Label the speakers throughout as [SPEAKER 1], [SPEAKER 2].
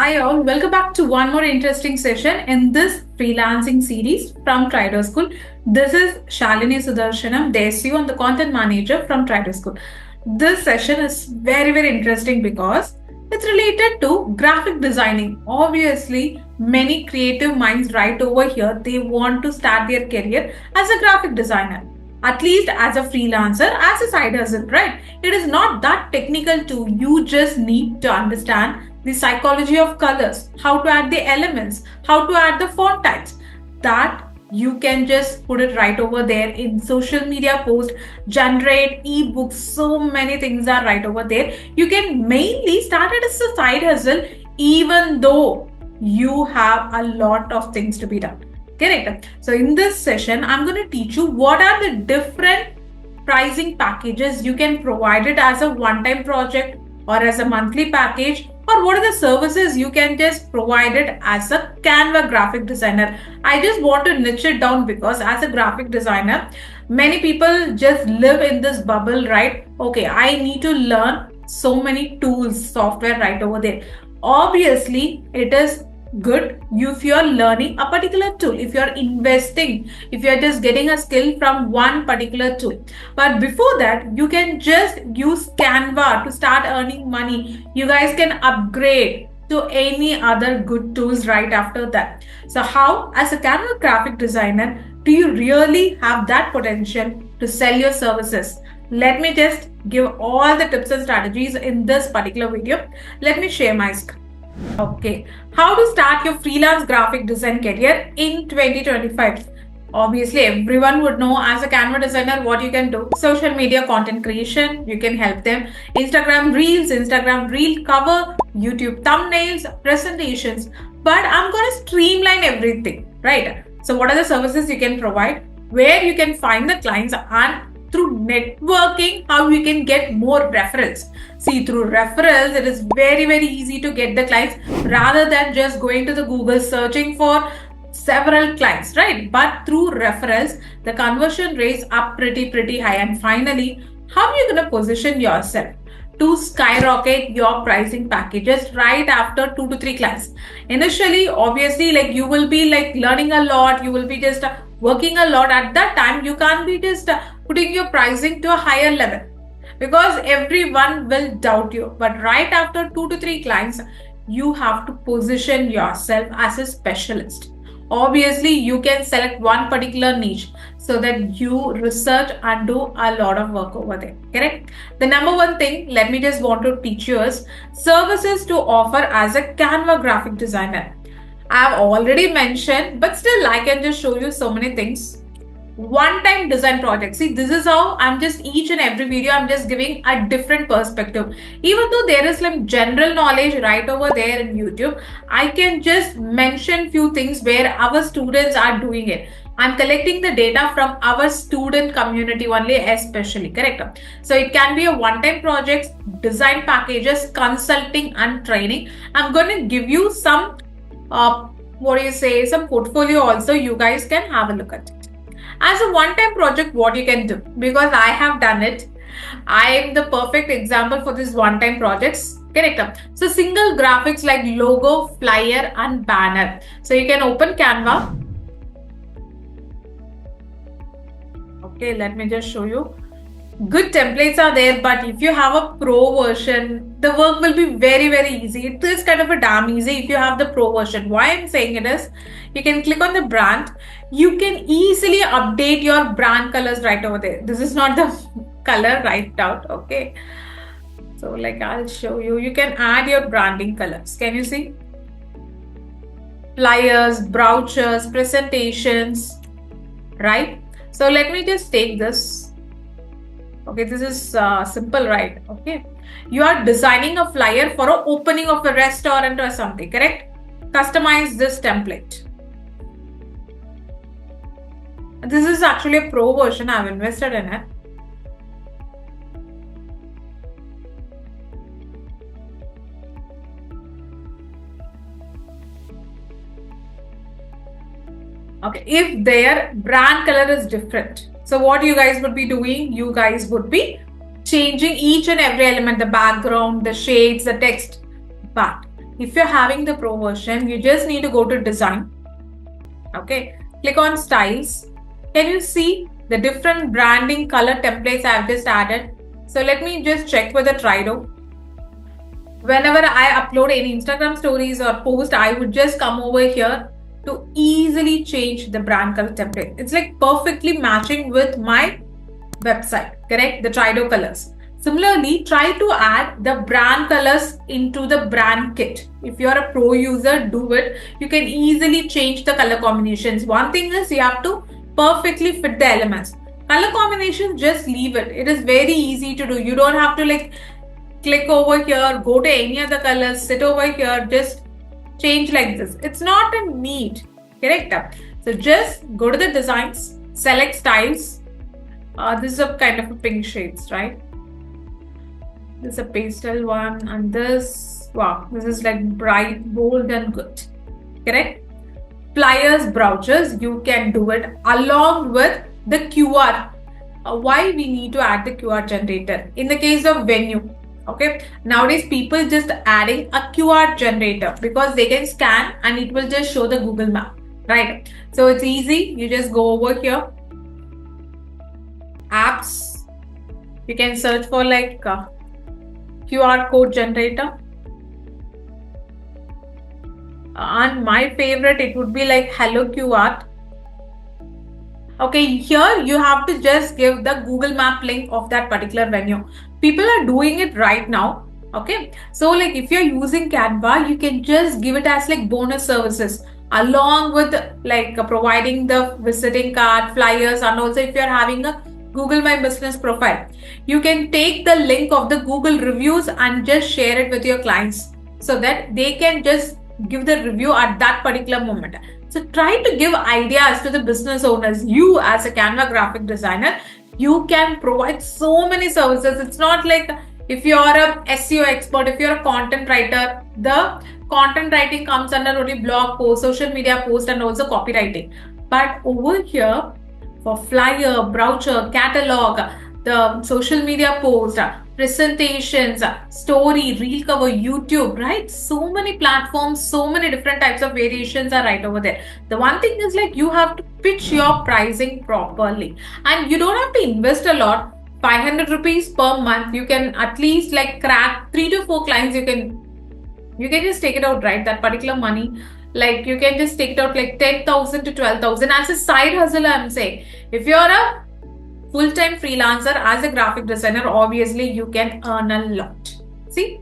[SPEAKER 1] Hi all, welcome back to one more interesting session in this freelancing series from Trider School. This is Shalini Sudarshanam, the SEO and the content manager from Trider School. This session is very interesting because it's related to graphic designing. Obviously, many creative minds right over here, they want to start their career as a graphic designer. At least as a freelancer, as a side hustle, right? It is not that technical too. You just need to understand the psychology of colors, how to add the elements, how to add the font types. That you can just put it right over there in social media post, generate ebooks, so many things are right over there. You can mainly start it as a side hustle even though you have a lot of things to be done. Correct. So in this session, I'm going to teach you what are the different pricing packages you can provide it as a one-time project or as a monthly package, or what are the services you can just provide it as a Canva graphic designer. I just want to niche it down because as a graphic designer, many people just live in this bubble, right? Okay, I need to learn so many tools, software right over there. Obviously, it is good if you're learning a particular tool, if you're investing, if you're just getting a skill from one particular tool. But before that, you can just use Canva to start earning money. You guys can upgrade to any other good tools right after that. So how, as a Canva graphic designer, do you really have that potential to sell your services? Let me just give all the tips and strategies in this particular video. Let me share my screen. Okay, how to start your freelance graphic design career in 2025? Obviously, everyone would know as a Canva designer what you can do. Social media content creation, you can help them. Instagram Reels, Instagram Reel cover, YouTube thumbnails, presentations. But I'm going to streamline everything, right? So what are the services you can provide? Where you can find the clients, and through networking, how you can get more referrals. See, through referrals, it is very easy to get the clients rather than just going to the Google searching for several clients, right? But through referrals, the conversion rates are pretty high. And finally, how are you going to position yourself to skyrocket your pricing packages right after 2 to 3 clients? Initially, obviously, like you will be like learning a lot, you will be just working a lot. At that time, you can't be just putting your pricing to a higher level because everyone will doubt you. But right after 2 to 3 clients, you have to position yourself as a specialist. Obviously, you can select one particular niche so that you research and do a lot of work over there. Correct? The number one thing, let me just want to teach you is services to offer as a Canva graphic designer. I have already mentioned, but still I can just show you so many things. One-time design project. See, this is how I'm just each and every video I'm just giving a different perspective. Even though there is like general knowledge right over there in YouTube, I can just mention few things where our students are doing it. I'm collecting the data from our student community only, especially. Correct? So it can be a one-time projects, design packages, consulting and training. I'm going to give you some some portfolio also. You guys can have a look at it. As a one-time project, what you can do, because I have done it, I am the perfect example for this one-time projects. Correct. So single graphics like logo, flyer and banner. So you can open Canva. Okay, let me just show you. Good templates are there, but if you have a pro version, the work will be very easy. It is kind of a damn easy if you have the pro version. Why I'm saying it is, you can click on the brand. You can easily update your brand colors right over there. This is not the color right out. Okay. So like I'll show you. You can add your branding colors. Can you see? Flyers, brochures, presentations, right? So let me just take this. Okay, this is simple, right? Okay, you are designing a flyer for an opening of a restaurant or something, correct? Customize this template. This is actually a pro version. I've invested in it. Okay, if their brand color is different, so what you guys would be doing, you guys would be changing each and every element, the background, the shades, the text. But if you're having the pro version, you just need to go to design. Okay, click on styles. Can you see the different branding color templates I've just added? So let me just check with the Trido. Whenever I upload any Instagram stories or post, I would just come over here to easily change the brand color template. It's like perfectly matching with my website, correct? The Trido colors. Similarly, try to add the brand colors into the brand kit. If you're a pro user, do it. You can easily change the color combinations. One thing is you have to perfectly fit the elements. Color combinations, just leave it. It is very easy to do. You don't have to like click over here, go to any other colors, sit over here, just change like this. It's not a need, correct? So just go to the designs, select styles. This is a kind of a pink shades, right? This is a pastel one, and this, wow, this is like bright, bold and good, correct? Flyers, brochures, you can do it along with the QR. Why we need to add the QR generator? In the case of venue, okay, nowadays people just adding a QR generator because they can scan and it will just show the Google map, right? So it's easy. You just go over here, apps, you can search for like QR code generator, and my favorite, it would be like Hello QR. Okay, here you have to just give the Google Map link of that particular venue. People are doing it right now. Okay, so like if you're using Canva, you can just give it as like bonus services along with like providing the visiting card, flyers, and also if you're having a Google My Business profile, you can take the link of the Google reviews and just share it with your clients so that they can just give the review at that particular moment. So try to give ideas to the business owners. You as a Canva graphic designer, you can provide so many services. It's not like if you're a SEO expert, if you're a content writer, the content writing comes under only blog posts, social media posts, and also copywriting. But over here, for flyer, brochure, catalog, the social media post, presentations, story, reel cover, YouTube, right? So many platforms, so many different types of variations are right over there. The one thing is like you have to pitch your pricing properly and you don't have to invest a lot. 500 rupees per month, you can at least like crack 3 to 4 clients. You can just take it out, right? That particular money, like you can just take it out like 10,000 to 12,000 as a side hustle. I'm saying if you're a full-time freelancer as a graphic designer, obviously you can earn a lot. See,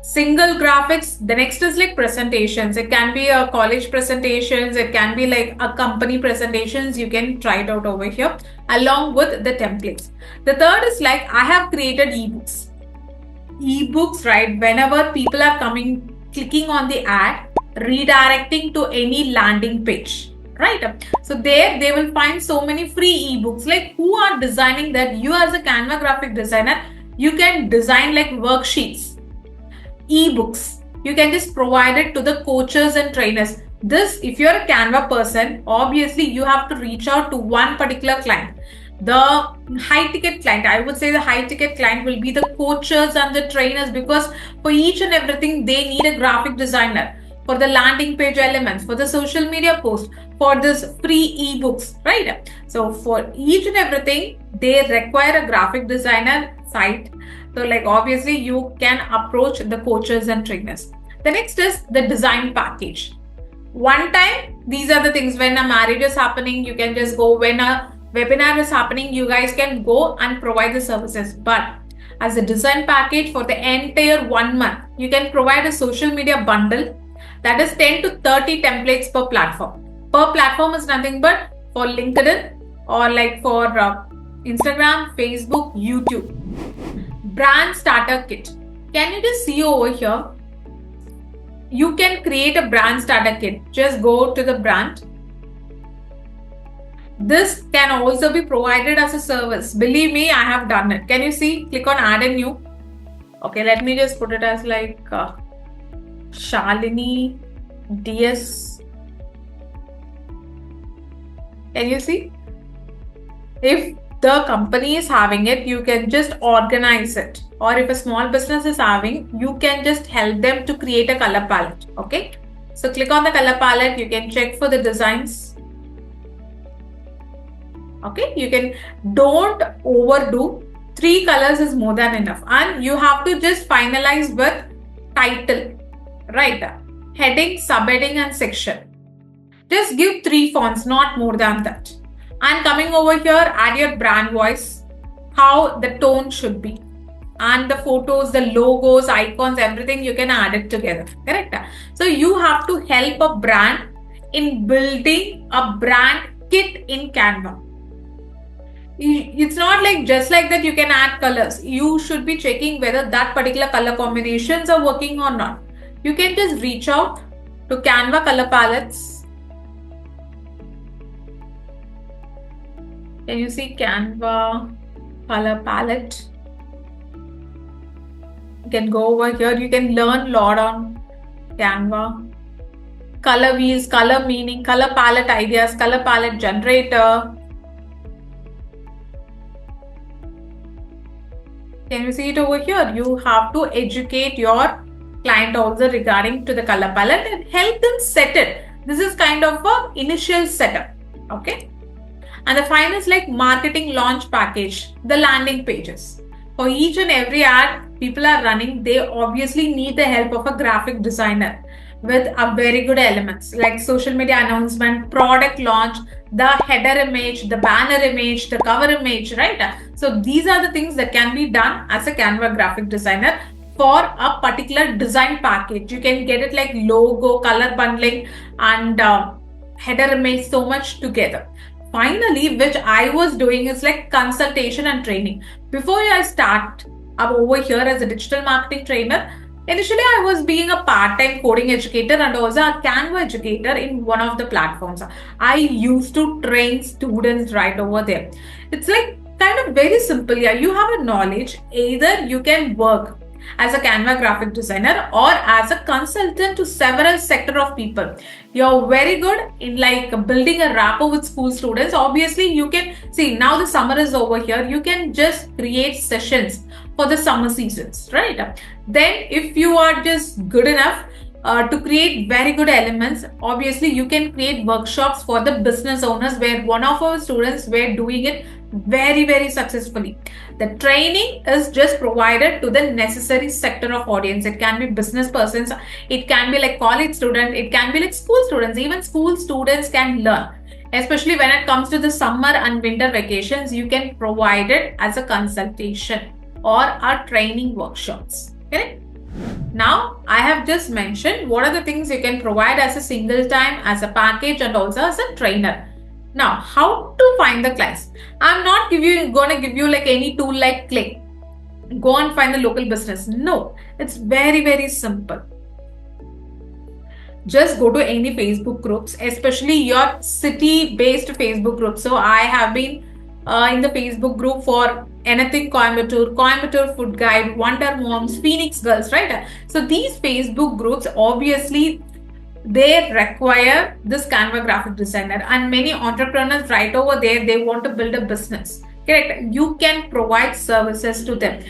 [SPEAKER 1] single graphics. The next is like presentations. It can be a college presentations, it can be like a company presentations. You can try it out over here along with the templates. The third is like I have created ebooks, right? Whenever people are clicking on the ad, redirecting to any landing page, right? So there they will find so many free ebooks. Like who are designing that? You as a Canva graphic designer, you can design like worksheets, ebooks. You can just provide it to the coaches and trainers. This, if you're a Canva person, obviously you have to reach out to one particular client. The high ticket client, I would say the high ticket client will be the coaches and the trainers, because for each and everything they need a graphic designer. For the landing page elements, for the social media post, for this free ebooks, right? So for each and everything, they require a graphic designer site. So like obviously you can approach the coaches and trainers. The next is the design package. One time, these are the things. When a marriage is happening, you can just go. When a webinar is happening, you guys can go and provide the services. But as a design package for the entire 1 month, you can provide a social media bundle. That is 10 to 30 templates per platform. Per platform is nothing but for LinkedIn or like for Instagram, Facebook, YouTube. Brand starter kit. Can you just see over here? You can create a brand starter kit. Just go to the brand. This can also be provided as a service. Believe me, I have done it. Can you see? Click on add a new. Okay, let me just put it as like Shalini DS. Can you see? If the company is having it, you can just organize it. or if a small business is having, you can just help them to create a color palette. Okay, so click on the color palette. You can check for the designs. Okay, you can, don't overdo. 3 colors is more than enough, and you have to just finalize with title, right? Heading, subheading, and section. Just give 3 fonts, not more than that. And coming over here, add your brand voice, how the tone should be, and the photos, the logos, icons, everything you can add it together. Correct? So you have to help a brand in building a brand kit in Canva. It's not like just like that you can add colors. You should be checking whether that particular color combinations are working or not. You can just reach out to Canva color palettes. Can you see Canva color palette? You can go over here. You can learn a lot on Canva. Color wheels, color meaning, color palette ideas, color palette generator. Can you see it over here? You have to educate your client also regarding to the color palette and help them set it. This is kind of a initial setup. Okay. And the final is like marketing launch package, the landing pages. For each and every ad people are running, they obviously need the help of a graphic designer with a very good elements like social media announcement, product launch, the header image, the banner image, the cover image, right? So these are the things that can be done as a Canva graphic designer for a particular design package. You can get it like logo, color bundling, and header image, so much together. Finally, which I was doing is like consultation and training. Before I start over here as a digital marketing trainer, initially I was being a part-time coding educator and also a Canva educator in one of the platforms. I used to train students right over there. It's like kind of very simple. Yeah, you have a knowledge. Either you can work as a Canva graphic designer or as a consultant to several sector of people. You're very good in like building a rapport with school students. Obviously, you can see now the summer is over here. You can just create sessions for the summer seasons, right? Then if you are just good enough to create very good elements, obviously you can create workshops for the business owners where one of our students were doing it very successfully. The training is just provided to the necessary sector of audience. It can be business persons, it can be like college student, it can be like school students. Even school students can learn. Especially when it comes to the summer and winter vacations, you can provide it as a consultation or a training workshops. Correct? Now, I have just mentioned what are the things you can provide as a single time, as a package, and also as a trainer. Now, how to find the clients? I'm not gonna give you like any tool like Click. Go and find the local business. No, it's very simple. Just go to any Facebook groups, especially your city-based Facebook groups. So I have been in the Facebook group for anything Coimbatore Food Guide, Wonder Moms, Phoenix Girls, right? So these Facebook groups, obviously, they require this Canva graphic designer, and many entrepreneurs right over there, they want to build a business. Correct? You can provide services to them.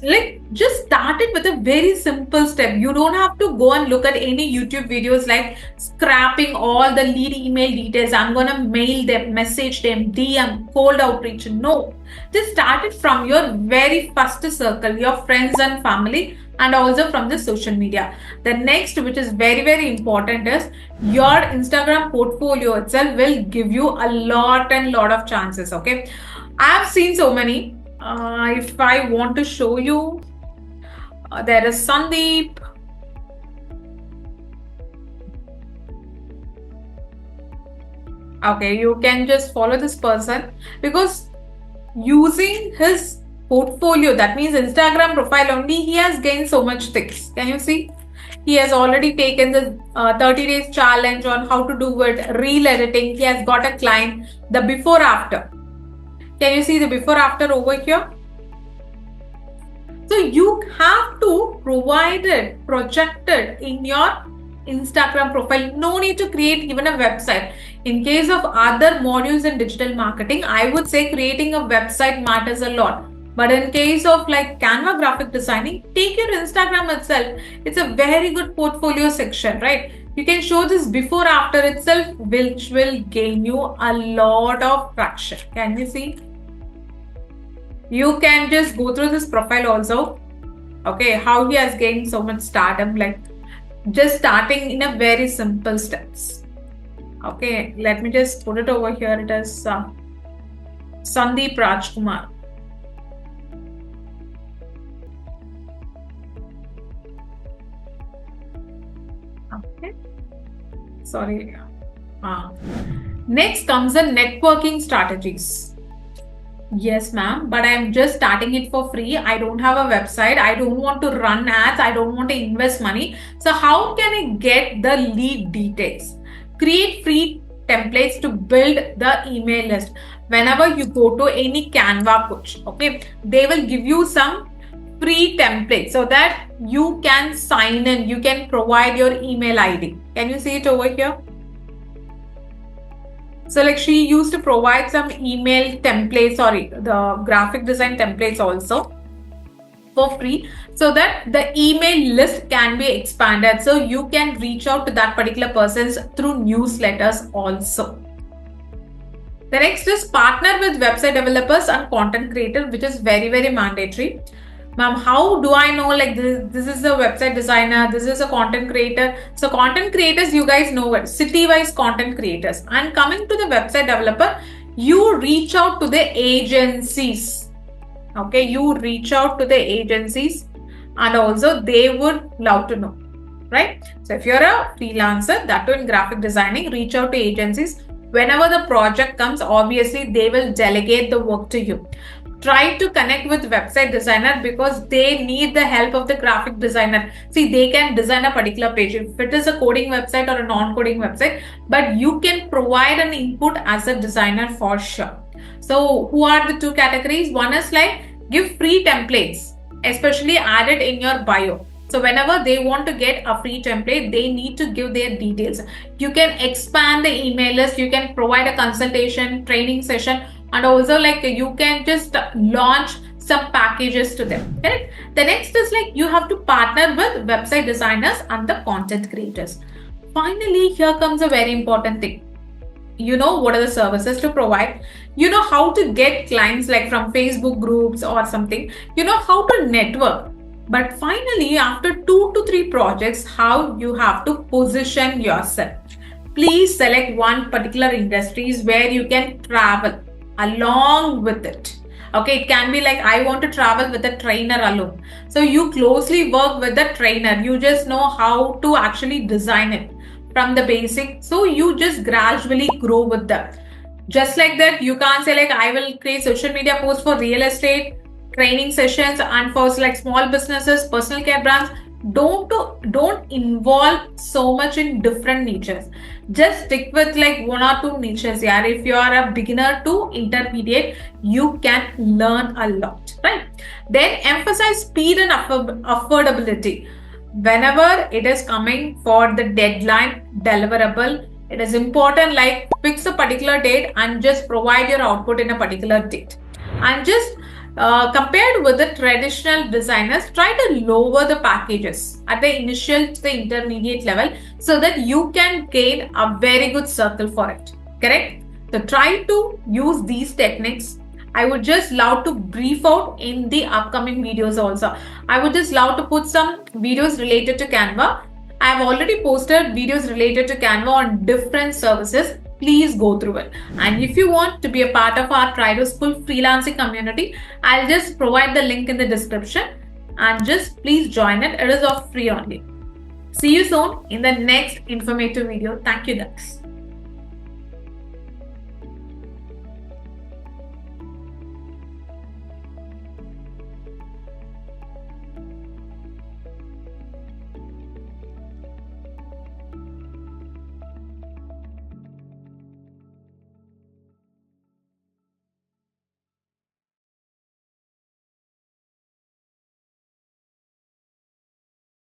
[SPEAKER 1] Like just start it with a very simple step. You don't have to go and look at any YouTube videos like scrapping all the lead email details. I'm gonna mail them, message them, DM, cold outreach. No, just start it from your very first circle, your friends and family, and also from the social media. The next, which is very important, is your Instagram portfolio itself will give you a lot of chances. Okay, I've seen so many. If I want to show you, there is Sandeep. Okay, you can just follow this person because using his portfolio, that means Instagram profile only, he has gained so much things. Can you see? He has already taken the 30 days challenge on how to do it, reel editing. He has got a client. The before after. Can you see the before after over here? So you have to provide it, project it in your Instagram profile. No need to create even a website. In case of other modules in digital marketing, I would say creating a website matters a lot. But in case of like Canva graphic designing, take your Instagram itself. It's a very good portfolio section, right? You can show this before after itself, which will gain you a lot of traction. Can you see? You can just go through this profile also. Okay, how he has gained so much stardom, like just starting in a very simple steps. Okay, let me just put it over here. It is Sandeep Rajkumar. Okay, sorry. Next comes the networking strategies. Yes, ma'am, but I'm just starting it for free. I don't have a website. I don't want to run ads. I don't want to invest money. So how can I get the lead details? Create free templates to build the email list. Whenever you go to any Canva coach, okay, they will give you some free templates so that you can sign in. You can provide your email ID. Can you see it over here? So like she used to provide some email templates, the graphic design templates also for free so that the email list can be expanded. So you can reach out to that particular person through newsletters also. The next is partner with website developers and content creators, which is very, very mandatory. Ma'am, how do I know like this is a website designer, this is a content creator? So content creators, you guys know what, city-wise content creators. And coming to the website developer, you reach out to the agencies. Okay, you reach out to the agencies and also they would love to know, right? So if you're a freelancer, that too in graphic designing, reach out to agencies. Whenever the project comes, obviously they will delegate the work to you. Try to connect with website designer because they need the help of the graphic designer. See, they can design a particular page if it is a coding website or a non-coding website, but you can provide an input as a designer for sure. So who are the two categories? One is like give free templates, especially added in your bio. So whenever they want to get a free template, they need to give their details. You can expand the email list, you can provide a consultation, training session, and also like you can just launch some packages to them. Correct? The next is like you have to partner with website designers and the content creators. Finally, here comes a very important thing. You know what are the services to provide, you know how to get clients like from Facebook groups or something, you know how to network. But finally, after 2 to 3 projects, how you have to position yourself. Please select one particular industries where you can travel along with it. Okay, it can be like I want to travel with a trainer alone. So you closely work with the trainer. You just know how to actually design it from the basic. So you just gradually grow with them. Just like that, you can't say like I will create social media posts for real estate, training sessions, and for like small businesses, personal care brands. Don't involve so much in different niches. Just stick with like 1 or 2 niches. Yeah, if you are a beginner to intermediate, you can learn a lot, right? Then emphasize speed and affordability. Whenever it is coming for the deadline deliverable, it is important like fix a particular date and just provide your output in a particular date. And just compared with the traditional designers, try to lower the packages at the initial to the intermediate level so that you can gain a very good circle for it. Correct? So try to use these techniques. I would just love to brief out in the upcoming videos also. I would just love to put some videos related to Canva. I have already posted videos related to Canva on different services. Please go through it. And if you want to be a part of our Trido School freelancing community, I'll just provide the link in the description and just please join it. It is of free only. See you soon in the next informative video. Thank you guys.